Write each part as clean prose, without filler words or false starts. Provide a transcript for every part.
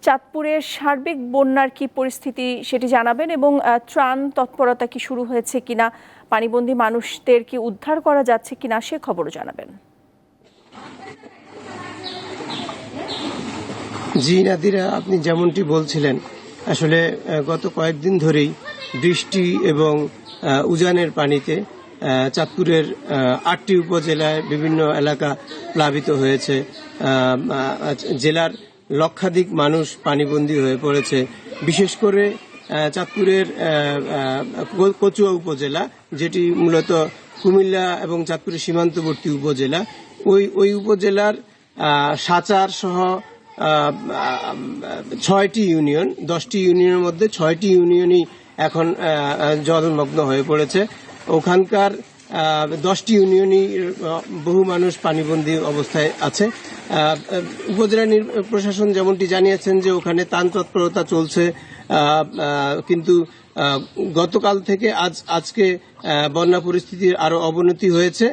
চাঁদপুরের সার্বিক বন্যার কি পরিস্থিতি সেটি জানাবেন এবং ত্রাণ তৎপরতা কি শুরু হয়েছে কিনা, পানিবন্দী মানুষদের কি উদ্ধার করা যাচ্ছে কিনা সে খবরও জানাবেন। জি নাদিরা, আপনি যেমনটি বলছিলেন, আসলে গত কয়েকদিন ধরেই বৃষ্টি এবং উজানের পানিতে চাঁদপুরের ৮টি উপজেলায় বিভিন্ন এলাকা প্লাবিত হয়েছে। জেলার লক্ষাধিক মানুষ পানিবন্দী হয়ে পড়েছে। বিশেষ করে চাঁদপুরের কচুয়া উপজেলা, যেটি মূলত কুমিল্লা এবং চাঁদপুরের সীমান্তবর্তী উপজেলা, ওই উপজেলার সাচার সহ ৬টি ইউনিয়ন, 10টি ইউনিয়নের মধ্যে 6টি ইউনিয়নই এখন জলমগ্ন হয়ে পড়েছে। ওখানকার 10টি ইউনিয়নই বহু মানুষ পানিবন্দী অবস্থায় আছে। উপজেলা প্রশাসন যেমনটি জানিয়েছেন যে ওখানে ত্রাণ তৎপরতা চলছে, কিন্তু গতকাল থেকে আজকে বন্যা পরিস্থিতির আরো অবনতি হয়েছে।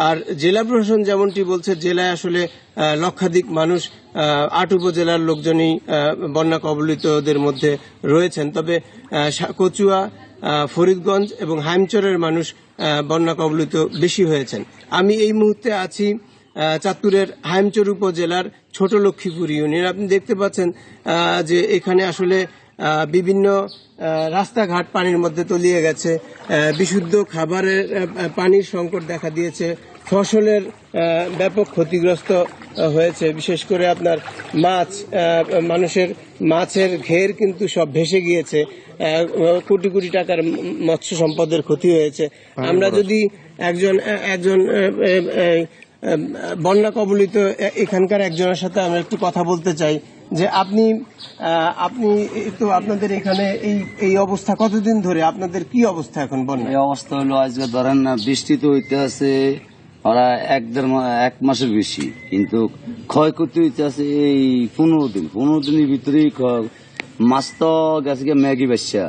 আর জেলা প্রশাসন যেমনটি বলছে, জেলায় আসলে লক্ষাধিক মানুষ 8 উপজেলার লোকজনই বন্যা কবলিতদের মধ্যে রয়েছেন। তবে কচুয়া, ফরিদগঞ্জ এবং হাইমচরের মানুষ বন্যা কবলিত বেশি হয়েছেন। আমি এই মুহূর্তে আছি চাঁদপুরের হাইমচর উপজেলার ছোট লক্ষ্মীপুর ইউনিয়ন। আপনি দেখতে পাচ্ছেন যে এখানে আসলে বিভিন্ন রাস্তাঘাট পানির মধ্যে তলিয়ে গেছে। বিশুদ্ধ খাবারের পানির সংকট দেখা দিয়েছে। ফসলের ব্যাপক ক্ষতিগ্রস্ত হয়েছে। বিশেষ করে আপনার মানুষের মাছের ঘের কিন্তু সব ভেসে গিয়েছে। কোটি কোটি টাকার মৎস্য সম্পদের ক্ষতি হয়েছে। আমরা যদি একজন বন্যা কবলিত এখানকার একজনের সাথে আমরা একটু কথা বলতে চাই যে আপনি তো আপনাদের এখানে এই অবস্থা কতদিন ধরে, আপনাদের কি অবস্থা এখন বন্যা? এই অবস্থা হলো আজকে ধরেন না, বৃষ্টি তো হইতে আছে ওরা এক মাসের বেশি, কিন্তু ক্ষয়ক্ষতি হইতে আছে এই 15 দিনের ভিতরেই। মাছ তো গেছে গিয়ে ম্যাগি বাচ্চা,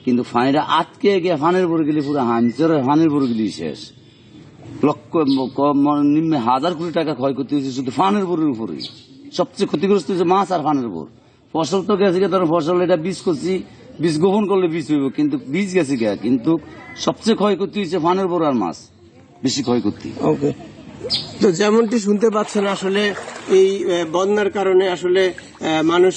কিন্তু ফানিটা আটকে গিয়ে ফানের পরে গেলে পুরো হাঞ্চরের ফানের পরে গেলে শেষ। নিম্নে 1000 কোটি টাকা ক্ষয়ক্ষতি হয়েছে শুধু ফানের পরের উপরে। সবচেয়ে ক্ষতিগ্রস্ত হয়েছে মাছ আর ফানের উপর। ফসল তো গেছে গিয়ে, ধরো ফসল এটা বীজ করছি, বীজ গোপন করলে বীজ হইব, কিন্তু বীজ গেছে গিয়া, কিন্তু সবচেয়ে ক্ষয়ক্ষতি হয়েছে ফানের উপর আর মাছ বেশি ক্ষয়ক্ষতি। ওকে, তো যেমনটি শুনতে পাচ্ছেন, আসলে এই বন্যার কারণে আসলে মানুষ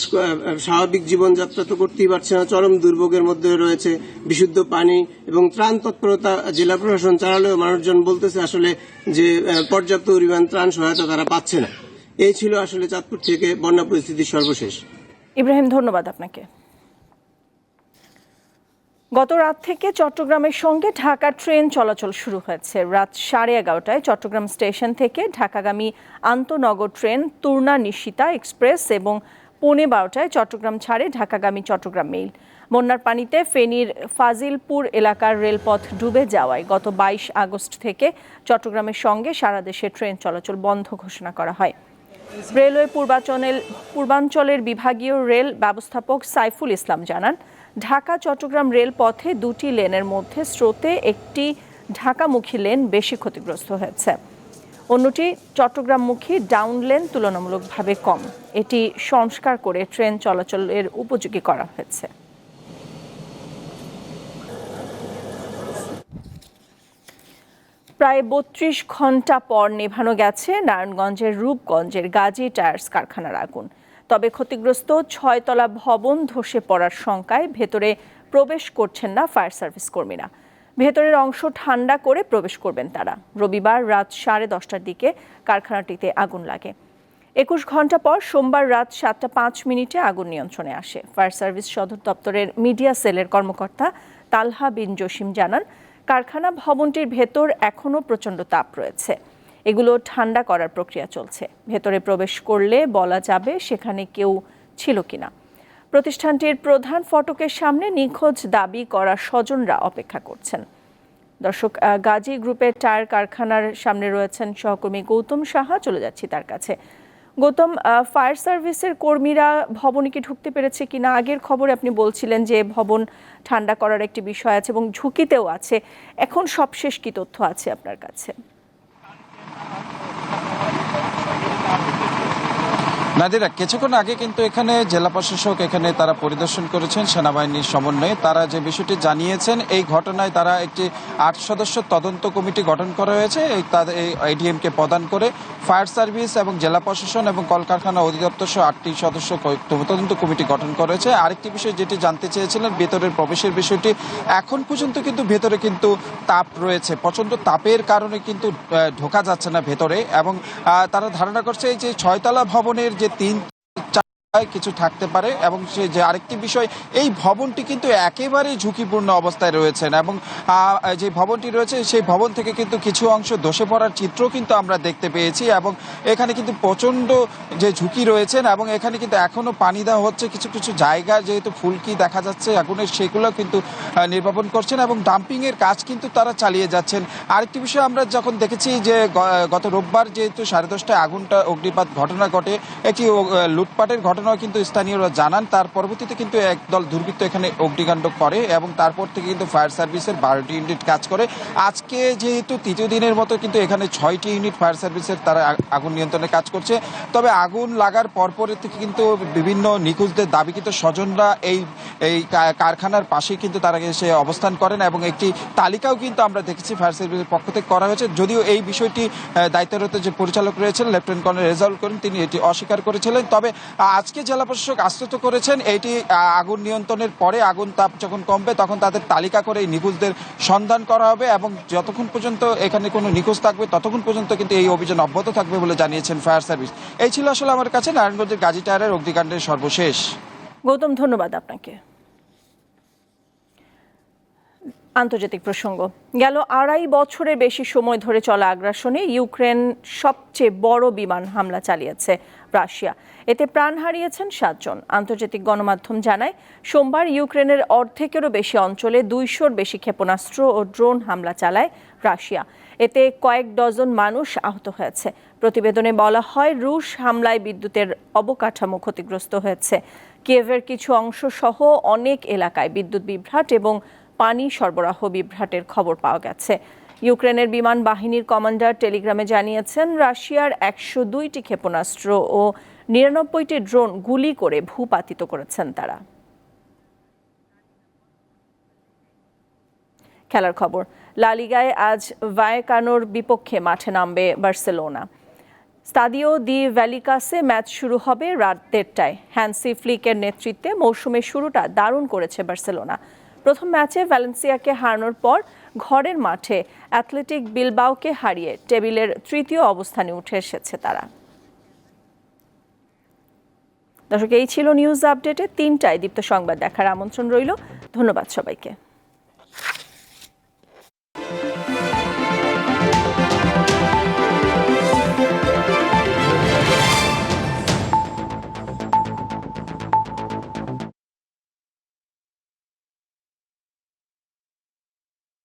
স্বাভাবিক জীবনযাত্রা তো করতেই পারছে না, চরম দুর্ভোগের মধ্যে রয়েছে। বিশুদ্ধ পানি এবং ত্রাণ তৎপরতা জেলা প্রশাসন চালালেও মানুষজন বলতেছে আসলে যে পর্যাপ্ত পরিমাণ ত্রাণ সহায়তা তারা পাচ্ছে না। এই ছিল আসলে চাঁদপুর থেকে বন্যা পরিস্থিতির সর্বশেষ। ইব্রাহিম, ধন্যবাদ আপনাকে। গত রাত থেকে চট্টগ্রামের সঙ্গে ঢাকা ট্রেন চলাচল শুরু হয়েছে। রাত 11:30টায় চট্টগ্রাম স্টেশন থেকে ঢাকাগামী আন্তনগর ট্রেন তুর্না নিশিতা এক্সপ্রেস এবং 11:15টায় চট্টগ্রাম ছাড়ে ঢাকাগামী চট্টগ্রাম মেইল। বন্যার পানিতে ফেনীর ফাজিলপুর এলাকার রেলপথ ডুবে যাওয়ায় গত 22 আগস্ট থেকে চট্টগ্রামের সঙ্গে সারা দেশে ট্রেন চলাচল বন্ধ ঘোষণা করা হয়। রেলওয়ে পূর্বাঞ্চলের বিভাগীয় রেল ব্যবস্থাপক সাইফুল ইসলাম জানান, ঢাকা চট্টগ্রাম রেলপথে 2টি লেনের মধ্যে স্রোতে একটি ঢাকামুখী লেন বেশি ক্ষতিগ্রস্ত হয়েছে, অন্যটি চট্টগ্রামমুখী ডাউন লেন তুলনামূলকভাবে কম। এটি সংস্কার করে ট্রেন চলাচলের উপযোগী করা হয়েছে। প্রায় 32 ঘন্টা পর নেভানো গেছে নারায়ণগঞ্জের রূপগঞ্জের গাজী টায়ার্স কারখানার আগুন। তবে ক্ষতিগ্রস্ত 6 তলা ভবন ধসে পড়ার শঙ্কায় ভেতরে প্রবেশ করছেন না ফায়ার সার্ভিস কর্মীরা। ভেতরের অংশ ঠান্ডা করে প্রবেশ করবেন তারা। রবিবার রাত 10:30টার দিকে কারখানাটিতে আগুন লাগে। 21 ঘন্টা পর সোমবার রাত 7:05 আগুন নিয়ন্ত্রণে আসে। ফায়ার সার্ভিস সদর দপ্তরের মিডিয়া সেলের কর্মকর্তা তালহা বিন জসিম জানান, কারখানা ভবনটির ভেতর এখনও প্রচণ্ড তাপ রয়েছে। এগুলো ঠান্ডা করার প্রক্রিয়া চলছে। ভেতরে প্রবেশ করলে বলা যাবে সেখানে কেউ ছিল কিনা। প্রতিষ্ঠানটির প্রধান ফটকের সামনে নিখোঁজ দাবি করা স্বজনরা অপেক্ষা করছেন। দর্শক, গাজী গ্রুপের টায়ার কারখানার সামনে রয়েছেন সহকর্মী গৌতম সাহা, চলে যাচ্ছি তার কাছে। গৌতম, ফায়ার সার্ভিসের কর্মীরা ভবনে কি ঢুকতে পেরেছে কিনা? আগের খবরে আপনি বলছিলেন যে ভবন ঠান্ডা করার একটি বিষয় আছে এবং ঝুঁকিতেও আছে। এখন সবশেষ কি তথ্য আছে আপনার কাছে? নাদিরা, কিছুক্ষণ আগে কিন্তু এখানে জেলা প্রশাসক এখানে তারা পরিদর্শন করেছেন সেনাবাহিনীর সমন্বয়ে। তারা যে বিষয়টি জানিয়েছেন, এই ঘটনায় তারা একটি 8 সদস্য তদন্ত কমিটি গঠন করা হয়েছে। তাদের এই আইডিএমকে প্রদান করে ফায়ার সার্ভিস এবং জেলা প্রশাসন এবং কলকারখানা অধিদপ্তর সহ 8টি সদস্য তদন্ত কমিটি গঠন করা হয়েছে। আরেকটি বিষয় যেটি জানতে চেয়েছিলেন, ভেতরের প্রবেশের বিষয়টি। এখন পর্যন্ত কিন্তু ভেতরে কিন্তু তাপ রয়েছে, প্রচন্ড তাপের কারণে কিন্তু ঢোকা যাচ্ছে না ভেতরে। এবং তারা ধারণা করছে এই যে 6তলা ভবনের যে 3 কিছু থাকতে পারে। এবং সে যে আরেকটি বিষয়, এই ভবনটি কিন্তু একেবারেই ঝুঁকিপূর্ণ অবস্থায় রয়েছেন এবং যে ভবনটি রয়েছে সেই ভবন থেকে কিন্তু কিছু অংশ ধসে পড়ার চিত্র কিন্তু আমরা দেখতে পেয়েছি। এবং এখানে কিন্তু প্রচন্ড যে ঝুঁকি রয়েছেন এবং এখানে কিন্তু এখনো পানি দেওয়া হচ্ছে। কিছু কিছু জায়গা যেহেতু ফুলকি দেখা যাচ্ছে আগুনের, সেগুলো কিন্তু নির্বাপন করছেন এবং ডাম্পিং এর কাজ কিন্তু তারা চালিয়ে যাচ্ছেন। আরেকটি বিষয় আমরা যখন দেখেছি যে গত রোববার যেহেতু 10:30টায় অগ্নিপাত ঘটনা ঘটে, একটি লুটপাটের ঘটনা কিন্তু স্থানীয়রা জানান। তার পরবর্তীতে কিন্তু একদল দুর্বৃত্ত এখানে অগ্নিকাণ্ড করে এবং তারপর থেকে কিন্তু ফায়ার সার্ভিসের 12টি ইউনিট কাজ করে। আজকে যেহেতু তৃতীয় দিনের মতো কিন্তু এখানে 6টি ইউনিট ফায়ার সার্ভিসের তারা আগুন নিয়ন্ত্রণে কাজ করছে। তবে আগুন লাগার পরপরের থেকে কিন্তু বিভিন্ন নিখোঁজদের দাবিকৃত স্বজনরা এই কারখানার পাশেই কিন্তু তারা এসে অবস্থান করেন এবং একটি তালিকাও কিন্তু আমরা দেখেছি ফায়ার সার্ভিসের পক্ষ থেকে করা হয়েছে। যদিও এই বিষয়টি দায়িত্বরত যে পরিচালক রয়েছেন লেফটেন্যান্ট কর্নেল রেজাউল করিম, তিনি এটি অস্বীকার করেছিলেন। তবে আজকে জেলা প্রশাসক আশ্বস্ত করেছেন এটি আগুন নিয়ন্ত্রণের পরে আগুন তাপ যখন কমবে তখন তাদের তালিকা করে এই নিখোঁজদের সন্ধান করা হবে এবং যতক্ষণ পর্যন্ত এখানে কোনো নিখোঁজ থাকবে ততক্ষণ পর্যন্ত কিন্তু এই অভিযান অব্যাহত থাকবে বলে জানিয়েছেন ফায়ার সার্ভিস। এই ছিল আসলে আমার কাছে নারায়ণগঞ্জের গাজী টায়ারের অগ্নিকাণ্ডের সর্বশেষ। গৌতম, ধন্যবাদ আপনাকে। আন্তর্জাতিক প্রসঙ্গ, গেল 2.5 বছরের বেশি সময় ধরে চলা আগ্রাসনে ইউক্রেন সবচেয়ে বড় বিমান হামলা চালিয়েছে রাশিয়া। এতে প্রাণ হারিয়েছেন 7 জন। আন্তর্জাতিক গণমাধ্যম জানায়, সোমবার ইউক্রেনের অর্ধেকেরও বেশি অঞ্চলে 200-র বেশি ক্ষেপণাস্ত্র ও ড্রোন হামলা চালায় রাশিয়া। এতে কয়েক ডজন মানুষ আহত হয়েছে। প্রতিবেদনে বলা হয়, রুশ হামলায় বিদ্যুতের অবকাঠামো ক্ষতিগ্রস্ত হয়েছে। কিয়েভের কিছু অংশ সহ অনেক এলাকায় বিদ্যুৎ বিভ্রাট এবং পানি সরবরাহ বিভ্রাটের খবর পাওয়া গেছে। ইউক্রেনের বিমান বাহিনীর কমান্ডার টেলিগ্রামে জানিয়েছেন, রাশিয়ার 102টি ক্ষেপণাস্ত্র ও 99টি ড্রোন গুলি করে ভূপাতিত করেছেন তারা। খেলার খবর, লা লিগায় আজ ভায়েকানোর বিপক্ষে মাঠে নামবে বার্সেলোনা। স্তাদিও দি ভ্যালিকাসে ম্যাচ শুরু হবে রাত 1:30টায়। হ্যান্সি ফ্লিকের নেতৃত্বে মৌসুমের শুরুটা দারুণ করেছে বার্সেলোনা। প্রথম ম্যাচে ভ্যালেন্সিয়াকে হারানোর পর ঘরের মাঠে অ্যাথলেটিক বিলবাওকে হারিয়ে টেবিলের 3য় অবস্থানে উঠে এসেছে তারা। দর্শক, এই ছিল নিউজ আপডেটে 3টায় দীপ্ত সংবাদ দেখার আমন্ত্রণ রইল। ধন্যবাদ সবাইকে।